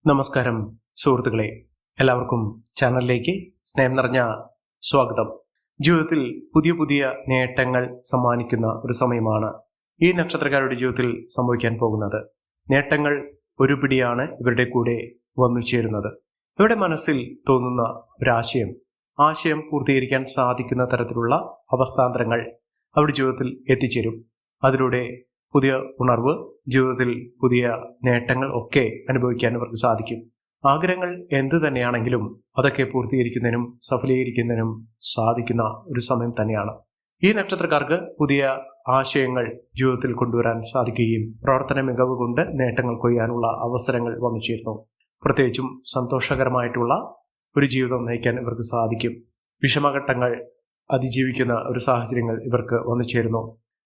നമസ്കാരം സുഹൃത്തുക്കളെ, എല്ലാവർക്കും ചാനലിലേക്ക് സ്നേഹം നിറഞ്ഞ സ്വാഗതം. ജീവിതത്തിൽ പുതിയ പുതിയ നേട്ടങ്ങൾ സമ്മാനിക്കുന്ന ഒരു സമയമാണ് ഈ നക്ഷത്രക്കാരുടെ ജീവിതത്തിൽ സംഭവിക്കാൻ പോകുന്നത്. നേട്ടങ്ങൾ ഒരു പിടിയാണ് ഇവരുടെ കൂടെ വന്നു ചേരുന്നത്. ഇവരുടെ മനസ്സിൽ തോന്നുന്ന ആശയം പൂർത്തീകരിക്കാൻ സാധിക്കുന്ന തരത്തിലുള്ള അവസ്ഥാന്തരങ്ങൾ അവരുടെ ജീവിതത്തിൽ എത്തിച്ചേരും. അതിലൂടെ പുതിയ ഉണർവ്, ജീവിതത്തിൽ പുതിയ നേട്ടങ്ങൾ ഒക്കെ അനുഭവിക്കാൻ അവർക്ക് സാധിക്കും. ആഗ്രഹങ്ങൾ എന്തു തന്നെയാണെങ്കിലും അതൊക്കെ പൂർത്തീകരിക്കുന്നതിനും സഫലീകരിക്കുന്നതിനും സാധിക്കുന്ന ഒരു സമയം തന്നെയാണ്. ഈ നക്ഷത്രക്കാർക്ക് പുതിയ ആശയങ്ങൾ ജീവിതത്തിൽ കൊണ്ടുവരാൻ സാധിക്കുകയും പ്രവർത്തന മികവ് കൊണ്ട് നേട്ടങ്ങൾ കൊയ്യാനുള്ള അവസരങ്ങൾ വന്നു ചേരുന്നു. പ്രത്യേകിച്ചും സന്തോഷകരമായിട്ടുള്ള ഒരു ജീവിതം നയിക്കാൻ ഇവർക്ക് സാധിക്കും. വിഷമഘട്ടങ്ങൾ അതിജീവിക്കുന്ന ഒരു സാഹചര്യങ്ങൾ ഇവർക്ക് വന്നു ചേരുന്നു.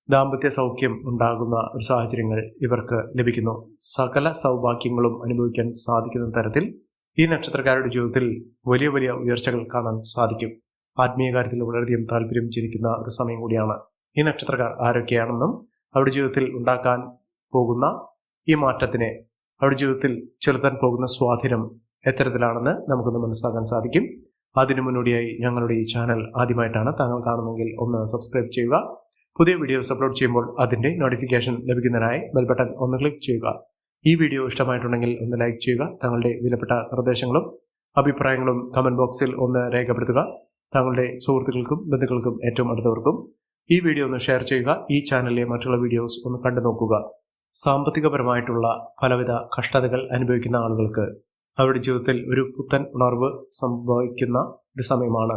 ദാമ്പത്യ സൗഖ്യം ഉണ്ടാകുന്ന ഒരു സാഹചര്യങ്ങൾ ഇവർക്ക് ലഭിക്കുന്നു. സകല സൗഭാഗ്യങ്ങളും അനുഭവിക്കാൻ സാധിക്കുന്ന തരത്തിൽ ഈ നക്ഷത്രക്കാരുടെ ജീവിതത്തിൽ വലിയ വലിയ ഉയർച്ചകൾ കാണാൻ സാധിക്കും. ആത്മീയ കാര്യത്തിൽ വളരെയധികം താല്പര്യം ജനിക്കുന്ന ഒരു സമയം കൂടിയാണ്. ഈ നക്ഷത്രക്കാർ ആരൊക്കെയാണെന്നും അവരുടെ ജീവിതത്തിൽ ഉണ്ടാക്കാൻ പോകുന്ന ഈ മാറ്റത്തിനെ, അവരുടെ ജീവിതത്തിൽ ചെലുത്താൻ പോകുന്ന സ്വാധീനം എത്തരത്തിലാണെന്ന് നമുക്കൊന്ന് മനസ്സിലാക്കാൻ സാധിക്കും. അതിനു മുന്നോടിയായി ഞങ്ങളുടെ ഈ ചാനൽ ആദ്യമായിട്ടാണ് താങ്കൾ കാണുമെങ്കിൽ ഒന്ന് സബ്സ്ക്രൈബ് ചെയ്യുക. പുതിയ വീഡിയോസ് അപ്ലോഡ് ചെയ്യുമ്പോൾ അതിൻ്റെ നോട്ടിഫിക്കേഷൻ ലഭിക്കുന്നതിനായി ബെൽ ബട്ടൺ ഒന്ന് ക്ലിക്ക് ചെയ്യുക. ഈ വീഡിയോ ഇഷ്ടമായിട്ടുണ്ടെങ്കിൽ ഒന്ന് ലൈക്ക് ചെയ്യുക. താങ്കളുടെ വിലപ്പെട്ട നിർദ്ദേശങ്ങളും അഭിപ്രായങ്ങളും കമൻറ്റ് ബോക്സിൽ ഒന്ന് രേഖപ്പെടുത്തുക. താങ്കളുടെ സുഹൃത്തുക്കൾക്കും ബന്ധുക്കൾക്കും ഏറ്റവും അടുത്തവർക്കും ഈ വീഡിയോ ഒന്ന് ഷെയർ ചെയ്യുക. ഈ ചാനലിലെ മറ്റുള്ള വീഡിയോസ് ഒന്ന് കണ്ടു നോക്കുക. സാമ്പത്തികപരമായിട്ടുള്ള പലവിധ കഷ്ടതകൾ അനുഭവിക്കുന്ന ആളുകൾക്ക് അവരുടെ ജീവിതത്തിൽ ഒരു പുത്തൻ ഉണർവ് സംഭവിക്കുന്ന ഒരു സമയമാണ്.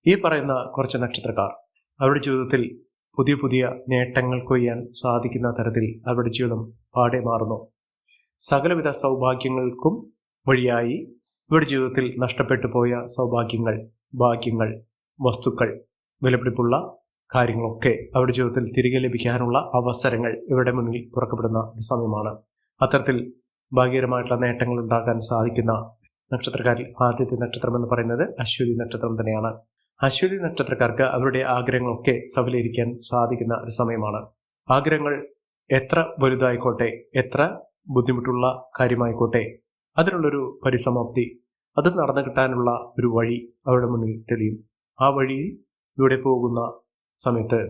ഈ പറയുന്ന കുറച്ച് നക്ഷത്രക്കാർ അവരുടെ ജീവിതത്തിൽ പുതിയ പുതിയ നേട്ടങ്ങൾ കൊയ്യാൻ സാധിക്കുന്ന തരത്തിൽ അവരുടെ ജീവിതം പാടെ മാറുന്നു. സകലവിധ സൗഭാഗ്യങ്ങൾക്കും വഴിയായി ഇവരുടെ ജീവിതത്തിൽ നഷ്ടപ്പെട്ടു പോയ സൗഭാഗ്യങ്ങൾ, ഭാഗ്യങ്ങൾ, വസ്തുക്കൾ, വിലപിടിപ്പുള്ള കാര്യങ്ങളൊക്കെ അവരുടെ ജീവിതത്തിൽ തിരികെ ലഭിക്കാനുള്ള അവസരങ്ങൾ ഇവരുടെ മുന്നിൽ തുറക്കപ്പെടുന്ന ഒരു സമയമാണ്. അത്തരത്തിൽ ഭാഗ്യകരമായിട്ടുള്ള നേട്ടങ്ങൾ ഉണ്ടാക്കാൻ സാധിക്കുന്ന നക്ഷത്രക്കാരിൽ ആദ്യത്തെ നക്ഷത്രം എന്ന് പറയുന്നത് അശ്വതി നക്ഷത്രം തന്നെയാണ്. അശ്വതി നക്ഷത്രക്കാർക്ക് അവരുടെ ആഗ്രഹങ്ങളൊക്കെ സഫലീകരിക്കാൻ സാധിക്കുന്ന ഒരു സമയമാണ്. ആഗ്രഹങ്ങൾ എത്ര വലുതായിക്കോട്ടെ, എത്ര ബുദ്ധിമുട്ടുള്ള കാര്യമായിക്കോട്ടെ, അതിനുള്ളൊരു പരിസമാപ്തി, അത് നടന്നു കിട്ടാനുള്ള ഒരു വഴി അവരുടെ മുന്നിൽ തെളിയും. ആ വഴിയിൽ ഇവിടെ പോകുന്ന സമയത്ത്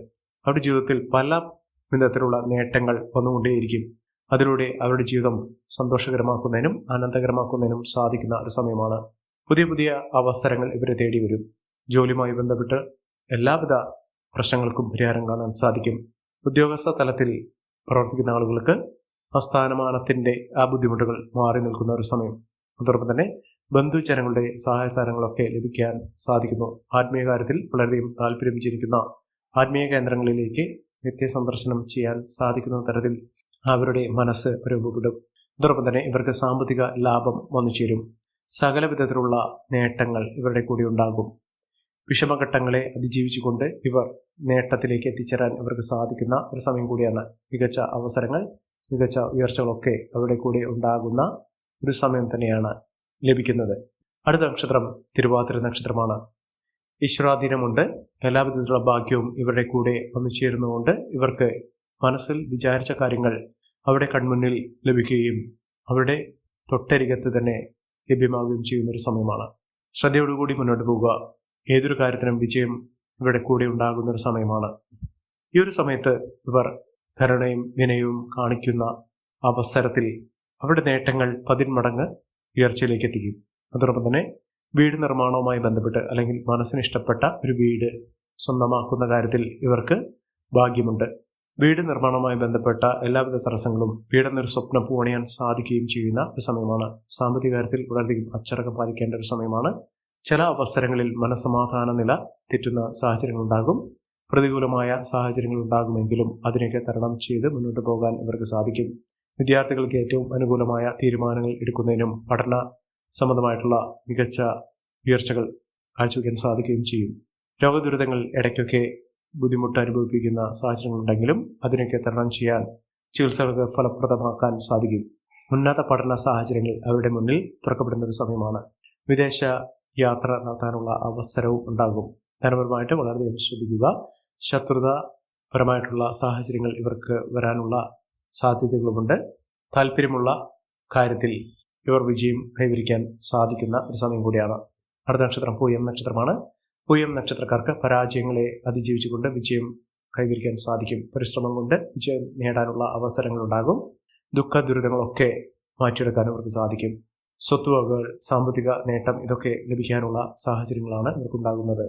അവരുടെ ജീവിതത്തിൽ പല വിധത്തിലുള്ള നേട്ടങ്ങൾ വന്നുകൊണ്ടേയിരിക്കും. അതിലൂടെ അവരുടെ ജീവിതം സന്തോഷകരമാക്കുന്നതിനും ആനന്ദകരമാക്കുന്നതിനും സാധിക്കുന്ന ഒരു സമയമാണ്. പുതിയ പുതിയ അവസരങ്ങൾ ഇവരെ തേടി വരും. ജോലിയുമായി ബന്ധപ്പെട്ട് എല്ലാവിധ പ്രശ്നങ്ങൾക്കും പരിഹാരം കാണാൻ സാധിക്കും. ഉദ്യോഗസ്ഥ തലത്തിൽ പ്രവർത്തിക്കുന്ന ആളുകൾക്ക് ആ സ്ഥാനമാനത്തിൻ്റെ ആ ബുദ്ധിമുട്ടുകൾ മാറി നിൽക്കുന്ന ഒരു സമയം. അതോടൊപ്പം തന്നെ ബന്ധുജനങ്ങളുടെ സഹായ സഹകരണങ്ങളൊക്കെ ലഭിക്കാൻ സാധിക്കുന്നു. ആത്മീയ കാര്യത്തിൽ വളരെയധികം താല്പര്യം ജനിക്കുന്ന ആത്മീയ കേന്ദ്രങ്ങളിലേക്ക് നിത്യസന്ദർശനം ചെയ്യാൻ സാധിക്കുന്ന തരത്തിൽ അവരുടെ മനസ്സ് രൂപപ്പെടും. അതോടൊപ്പം തന്നെ ഇവർക്ക് സാമ്പത്തിക ലാഭം വന്നു ചേരും. സകല വിധത്തിലുള്ള നേട്ടങ്ങൾ ഇവരുടെ കൂടി ഉണ്ടാകും. വിഷമഘട്ടങ്ങളെ അതിജീവിച്ചുകൊണ്ട് ഇവർ നേട്ടത്തിലേക്ക് എത്തിച്ചേരാൻ ഇവർക്ക് സാധിക്കുന്ന ഒരു സമയം കൂടിയാണ്. മികച്ച അവസരങ്ങൾ, മികച്ച ഉയർച്ചകളൊക്കെ അവരുടെ കൂടെ ഉണ്ടാകുന്ന ഒരു സമയം തന്നെയാണ് ലഭിക്കുന്നത്. അടുത്ത നക്ഷത്രം തിരുവാതിര നക്ഷത്രമാണ്. ഈശ്വരാധീനമുണ്ട്. എല്ലാവിധത്തിലുള്ള ഭാഗ്യവും ഇവരുടെ കൂടെ വന്നു ചേരുന്നതുകൊണ്ട് ഇവർക്ക് മനസ്സിൽ വിചാരിച്ച കാര്യങ്ങൾ അവരുടെ കൺമുന്നിൽ ലഭിക്കുകയും അവരുടെ തൊട്ടരികത്ത് തന്നെ ലഭ്യമാവുകയും ചെയ്യുന്ന ഒരു സമയമാണ്. ശ്രദ്ധയോടുകൂടി മുന്നോട്ട് പോവുക. ഏതൊരു കാര്യത്തിനും വിജയം ഇവരുടെ കൂടെ ഉണ്ടാകുന്ന ഒരു സമയമാണ്. ഈ ഒരു സമയത്ത് ഇവർ കരുണയും വിനയവും കാണിക്കുന്ന അവസരത്തിൽ അവരുടെ നേട്ടങ്ങൾ 10 മടങ്ങ് ഉയർച്ചയിലേക്ക് എത്തിക്കും. അതോടൊപ്പം തന്നെ വീട് നിർമ്മാണവുമായി ബന്ധപ്പെട്ട് അല്ലെങ്കിൽ മനസ്സിന് ഇഷ്ടപ്പെട്ട ഒരു വീട് സ്വന്തമാക്കുന്ന കാര്യത്തിൽ ഇവർക്ക് ഭാഗ്യമുണ്ട്. വീട് നിർമ്മാണവുമായി ബന്ധപ്പെട്ട എല്ലാവിധ തടസ്സങ്ങളും വീടെന്നൊരു സ്വപ്നം പൂവണിയാൻ സാധിക്കുകയും ചെയ്യുന്ന ഒരു സമയമാണ്. സാമ്പത്തിക കാര്യത്തിൽ വളരെയധികം അച്ചടക്കം പാലിക്കേണ്ട ഒരു സമയമാണ്. ചില അവസരങ്ങളിൽ മനസ്സമാധാന നില തെറ്റുന്ന സാഹചര്യങ്ങളുണ്ടാകും. പ്രതികൂലമായ സാഹചര്യങ്ങൾ ഉണ്ടാകുമെങ്കിലും അതിനൊക്കെ തരണം ചെയ്ത് മുന്നോട്ട് പോകാൻ ഇവർക്ക് സാധിക്കും. വിദ്യാർത്ഥികൾക്ക് ഏറ്റവും അനുകൂലമായ തീരുമാനങ്ങൾ എടുക്കുന്നതിനും പഠന സംബന്ധമായിട്ടുള്ള മികച്ച ഉയർച്ചകൾ കാഴ്ചവെക്കാൻ സാധിക്കുകയും ചെയ്യും. രോഗദുരിതങ്ങൾ ഇടയ്ക്കൊക്കെ ബുദ്ധിമുട്ട് അനുഭവിപ്പിക്കുന്ന സാഹചര്യങ്ങളുണ്ടെങ്കിലും അതിനൊക്കെ തരണം ചെയ്യാൻ ചികിത്സകൾക്ക് ഫലപ്രദമാക്കാൻ സാധിക്കും. ഉന്നത പഠന സാഹചര്യങ്ങൾ അവരുടെ മുന്നിൽ തുറക്കപ്പെടുന്ന ഒരു സമയമാണ്. വിദേശ യാത്ര നടത്താനുള്ള അവസരവും ഉണ്ടാകും. ധനപരമായിട്ട് വളരെയധികം ശ്രദ്ധിക്കുക. ശത്രുതാപരമായിട്ടുള്ള സാഹചര്യങ്ങൾ ഇവർക്ക് വരാനുള്ള സാധ്യതകളുമുണ്ട്. താല്പര്യമുള്ള കാര്യത്തിൽ ഇവർ വിജയം കൈവരിക്കാൻ സാധിക്കുന്ന ഒരു സമയം കൂടിയാണ്. അടുത്ത നക്ഷത്രം പൂയം നക്ഷത്രമാണ്. പൂയം നക്ഷത്രക്കാർക്ക് പരാജയങ്ങളെ അതിജീവിച്ചുകൊണ്ട് വിജയം കൈവരിക്കാൻ സാധിക്കും. പരിശ്രമം കൊണ്ട് വിജയം നേടാനുള്ള അവസരങ്ങളുണ്ടാകും. ദുഃഖ ദുരിതങ്ങളൊക്കെ മാറ്റിയെടുക്കാൻ ഇവർക്ക് സാധിക്കും. സ്വത്തുവകകൾ, സാമ്പത്തിക നേട്ടം ഇതൊക്കെ ലഭിക്കാനുള്ള സാഹചര്യങ്ങളാണ് ഇവർക്കുണ്ടാകുന്നത്.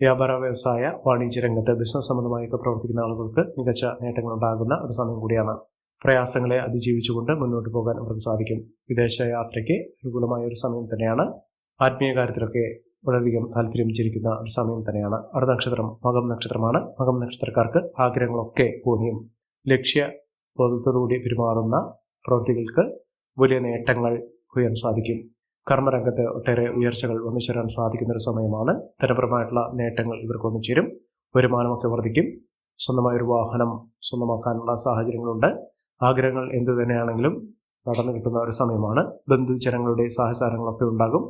വ്യാപാര വ്യവസായ വാണിജ്യ രംഗത്ത് ബിസിനസ് സംബന്ധമായൊക്കെ പ്രവർത്തിക്കുന്ന ആളുകൾക്ക് മികച്ച നേട്ടങ്ങൾ ഉണ്ടാകുന്ന ഒരു സമയം കൂടിയാണ്. പ്രയാസങ്ങളെ അതിജീവിച്ചുകൊണ്ട് മുന്നോട്ട് പോകാൻ അവർക്ക് സാധിക്കും. വിദേശ യാത്രയ്ക്ക് അനുകൂലമായ ഒരു സമയം തന്നെയാണ്. ആത്മീയ കാര്യത്തിലൊക്കെ വളരെയധികം താല്പര്യം ചിരിക്കുന്ന ഒരു സമയം തന്നെയാണ്. അടുത്ത നക്ഷത്രം മകം നക്ഷത്രമാണ്. മകം നക്ഷത്രക്കാർക്ക് ആഗ്രഹങ്ങളൊക്കെ പൂർണ്ണിയും. ലക്ഷ്യബോധത്തോടുകൂടി പെരുമാറുന്ന പ്രവൃത്തികൾക്ക് വലിയ നേട്ടങ്ങൾ കൊയ്യാൻ സാധിക്കും. കർമ്മരംഗത്ത് ഒട്ടേറെ ഉയർച്ചകൾ വന്നു ചേരാൻ സാധിക്കുന്ന ഒരു സമയമാണ്. ധനപരമായിട്ടുള്ള നേട്ടങ്ങൾ ഇവർക്ക് വന്നു ചേരും. വരുമാനമൊക്കെ വർദ്ധിക്കും. സ്വന്തമായൊരു വാഹനം സ്വന്തമാക്കാനുള്ള സാഹചര്യങ്ങളുണ്ട്. ആഗ്രഹങ്ങൾ എന്തു തന്നെയാണെങ്കിലും നടന്നു കിട്ടുന്ന ഒരു സമയമാണ്. ബന്ധുജനങ്ങളുടെ സഹചാരങ്ങളൊക്കെ ഉണ്ടാകും.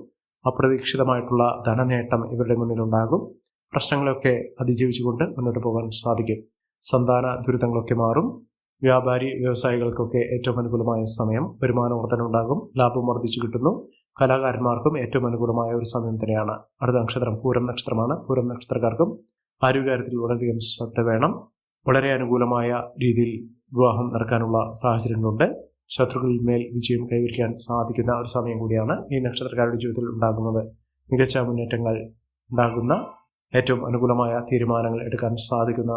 അപ്രതീക്ഷിതമായിട്ടുള്ള ധനനേട്ടം ഇവരുടെ മുന്നിലുണ്ടാകും. പ്രശ്നങ്ങളൊക്കെ അതിജീവിച്ചുകൊണ്ട് മുന്നോട്ട് പോകാൻ സാധിക്കും. സന്താന ദുരിതങ്ങളൊക്കെ മാറും. വ്യാപാരി വ്യവസായികൾക്കൊക്കെ ഏറ്റവും അനുകൂലമായ സമയം. വരുമാന വർധന ഉണ്ടാകും. ലാഭം വർദ്ധിച്ചു കിട്ടുന്നു. കലാകാരന്മാർക്കും ഏറ്റവും അനുകൂലമായ ഒരു സമയം തന്നെയാണ്. അടുത്ത നക്ഷത്രം പൂരം നക്ഷത്രമാണ്. പൂരം നക്ഷത്രക്കാർക്കും ആരോഗ്യകാര്യത്തിൽ വളരെയധികം ശ്രദ്ധ വേണം. വളരെ അനുകൂലമായ രീതിയിൽ വിവാഹം നടക്കാനുള്ള സാഹചര്യങ്ങളുണ്ട്. ശത്രുക്കളിൽ മേൽ വിജയം കൈവരിക്കാൻ സാധിക്കുന്ന ഒരു സമയം കൂടിയാണ് ഈ നക്ഷത്രക്കാരുടെ ജീവിതത്തിൽ ഉണ്ടാകുന്നത്. മികച്ച മുന്നേറ്റങ്ങൾ ഉണ്ടാകുന്ന, ഏറ്റവും അനുകൂലമായ തീരുമാനങ്ങൾ എടുക്കാൻ സാധിക്കുന്ന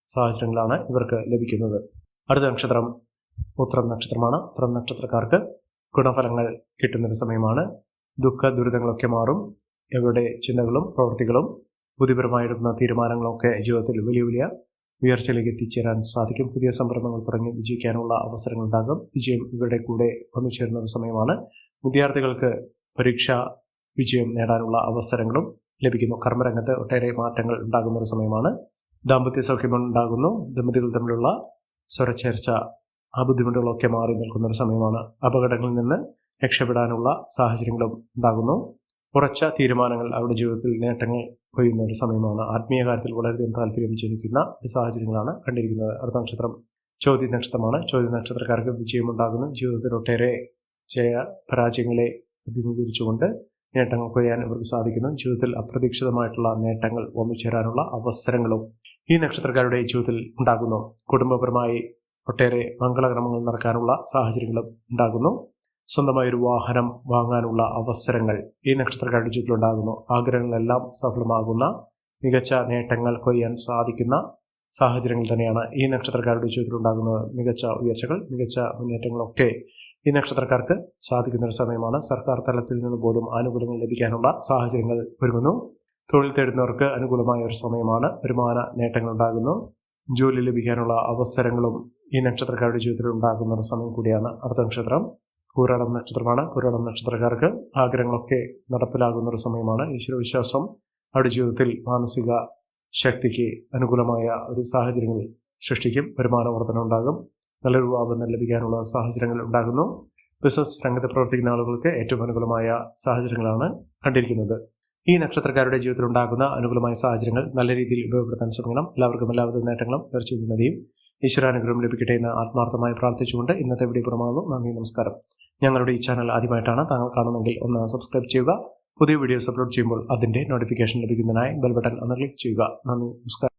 സാഹചര്യങ്ങളാണ് ഇവർക്ക് ലഭിക്കുന്നത്. അടുത്ത നക്ഷത്രം ഉത്രം നക്ഷത്രമാണ്. ഉത്രം നക്ഷത്രക്കാർക്ക് ഗുണഫലങ്ങൾ കിട്ടുന്നൊരു സമയമാണ്. ദുഃഖ ദുരിതങ്ങളൊക്കെ മാറും. ഇവരുടെ ചിന്തകളും പ്രവൃത്തികളും ബുദ്ധിപരമായിരുന്ന തീരുമാനങ്ങളൊക്കെ ജീവിതത്തിൽ വലിയ വലിയ ഉയർച്ചയിലേക്ക് എത്തിച്ചേരാൻ സാധിക്കും. പുതിയ സംരംഭങ്ങൾ തുടങ്ങി വിജയിക്കാനുള്ള അവസരങ്ങളുണ്ടാകും. വിജയം ഇവരുടെ കൂടെ വന്നു ചേരുന്ന ഒരു സമയമാണ്. വിദ്യാർത്ഥികൾക്ക് പരീക്ഷാ വിജയം നേടാനുള്ള അവസരങ്ങളും ലഭിക്കുന്നു. കർമ്മരംഗത്ത് ഒട്ടേറെ മാറ്റങ്ങൾ ഉണ്ടാകുന്ന ഒരു സമയമാണ്. ദാമ്പത്യ സൗഖ്യമുണ്ടാകുന്നു. ദമ്പതികൾ തമ്മിലുള്ള സ്വരച്ചേർച്ച, ആ ബുദ്ധിമുട്ടുകളൊക്കെ മാറി നിൽക്കുന്ന ഒരു സമയമാണ്. അപകടങ്ങളിൽ നിന്ന് രക്ഷപ്പെടാനുള്ള സാഹചര്യങ്ങളും ഉണ്ടാകുന്നു. ഉറച്ച തീരുമാനങ്ങൾ അവരുടെ ജീവിതത്തിൽ നേട്ടങ്ങൾ കൊയ്യുന്ന ഒരു സമയമാണ്. ആത്മീയ കാര്യത്തിൽ വളരെയധികം താല്പര്യം ജനിക്കുന്ന ഒരു സാഹചര്യങ്ങളാണ് കണ്ടിരിക്കുന്നത്. അടുത്ത നക്ഷത്രം ചോദ്യ നക്ഷത്രമാണ്. ചോദ്യ നക്ഷത്രക്കാർക്ക് വിജയമുണ്ടാകുന്നു. ജീവിതത്തിൽ ഒട്ടേറെ പരാജയങ്ങളെ അഭിമുഖീകരിച്ചുകൊണ്ട് നേട്ടങ്ങൾ കൊയ്യാൻ ഇവർക്ക് സാധിക്കുന്നു. ജീവിതത്തിൽ അപ്രതീക്ഷിതമായിട്ടുള്ള നേട്ടങ്ങൾ വന്നു ചേരാനുള്ള അവസരങ്ങളും ഈ നക്ഷത്രക്കാരുടെ ജീവിതത്തിൽ ഉണ്ടാകുന്നു. കുടുംബപരമായി ഒട്ടേറെ മംഗളകർമ്മങ്ങൾ നടക്കാനുള്ള സാഹചര്യങ്ങളും ഉണ്ടാകുന്നു. സ്വന്തമായൊരു വാഹനം വാങ്ങാനുള്ള അവസരങ്ങൾ ഈ നക്ഷത്രക്കാരുടെ ജീവിതത്തിൽ ഉണ്ടാകുന്നു. ആഗ്രഹങ്ങളെല്ലാം സഫലമാകുന്ന, മികച്ച നേട്ടങ്ങൾ കൊയ്യാൻ സാധിക്കുന്ന സാഹചര്യങ്ങൾ തന്നെയാണ് ഈ നക്ഷത്രക്കാരുടെ ജീവിതത്തിൽ ഉണ്ടാകുന്നത്. മികച്ച ഉയർച്ചകൾ, മികച്ച മുന്നേറ്റങ്ങളൊക്കെ ഈ നക്ഷത്രക്കാർക്ക് സാധിക്കുന്ന ഒരു സമയമാണ്. സർക്കാർ തലത്തിൽ നിന്ന് പോലും ആനുകൂല്യങ്ങൾ ലഭിക്കാനുള്ള സാഹചര്യങ്ങൾ ഒരുങ്ങുന്നു. തൊഴിൽ തേടുന്നവർക്ക് അനുകൂലമായ ഒരു സമയമാണ്. വരുമാന നേട്ടങ്ങൾ ഉണ്ടാകുന്നു. ജോലി ലഭിക്കാനുള്ള അവസരങ്ങളും ഈ നക്ഷത്രക്കാരുടെ ജീവിതത്തിൽ ഉണ്ടാകുന്ന ഒരു സമയം കൂടിയാണ്. അടുത്ത നക്ഷത്രം പൂരാടം നക്ഷത്രമാണ്. പൂരാടം നക്ഷത്രക്കാർക്ക് ആഗ്രഹങ്ങളൊക്കെ നടപ്പിലാകുന്ന ഒരു സമയമാണ്. ഈശ്വരവിശ്വാസം അവരുടെ ജീവിതത്തിൽ മാനസിക ശക്തിക്ക് അനുകൂലമായ ഒരു സാഹചര്യങ്ങൾ സൃഷ്ടിക്കും. വരുമാന വർധന ഉണ്ടാകും. നല്ലൊരു ആദായം ലഭിക്കാനുള്ള സാഹചര്യങ്ങൾ ഉണ്ടാകുന്നു. ബിസിനസ് രംഗത്ത് പ്രവർത്തിക്കുന്ന ആളുകൾക്ക് ഏറ്റവും അനുകൂലമായ സാഹചര്യങ്ങളാണ് കണ്ടിരിക്കുന്നത്. ഈ നക്ഷത്രക്കാരുടെ ജീവിതത്തിൽ ഉണ്ടാകുന്ന അനുകൂലമായ സാഹചര്യങ്ങൾ നല്ല രീതിയിൽ ഉപയോഗപ്പെടുത്താൻ ശ്രമിക്കണം. എല്ലാവർക്കും എല്ലാവിധ നേട്ടങ്ങളും ഉയർച്ചയും ഈശ്വരാനുഗ്രഹം ലഭിക്കട്ടെ എന്ന് ആത്മാർത്ഥമായി പ്രാർത്ഥിച്ചുകൊണ്ട് ഇന്നത്തെ വീഡിയോ പുറമാകുന്നു. നന്ദി, നമസ്കാരം. ഞങ്ങളുടെ ഈ ചാനൽ ആദ്യമായിട്ടാണ് താങ്കൾ കാണുന്നതെങ്കിൽ ഒന്ന് സബ്സ്ക്രൈബ് ചെയ്യുക. പുതിയ വീഡിയോസ് അപ്ലോഡ് ചെയ്യുമ്പോൾ അതിൻ്റെ നോട്ടിഫിക്കേഷൻ ലഭിക്കുന്നതിനായി ബെൽ ബട്ടൺ ഒന്ന് ക്ലിക്ക് ചെയ്യുക. നന്ദി, നമസ്കാരം.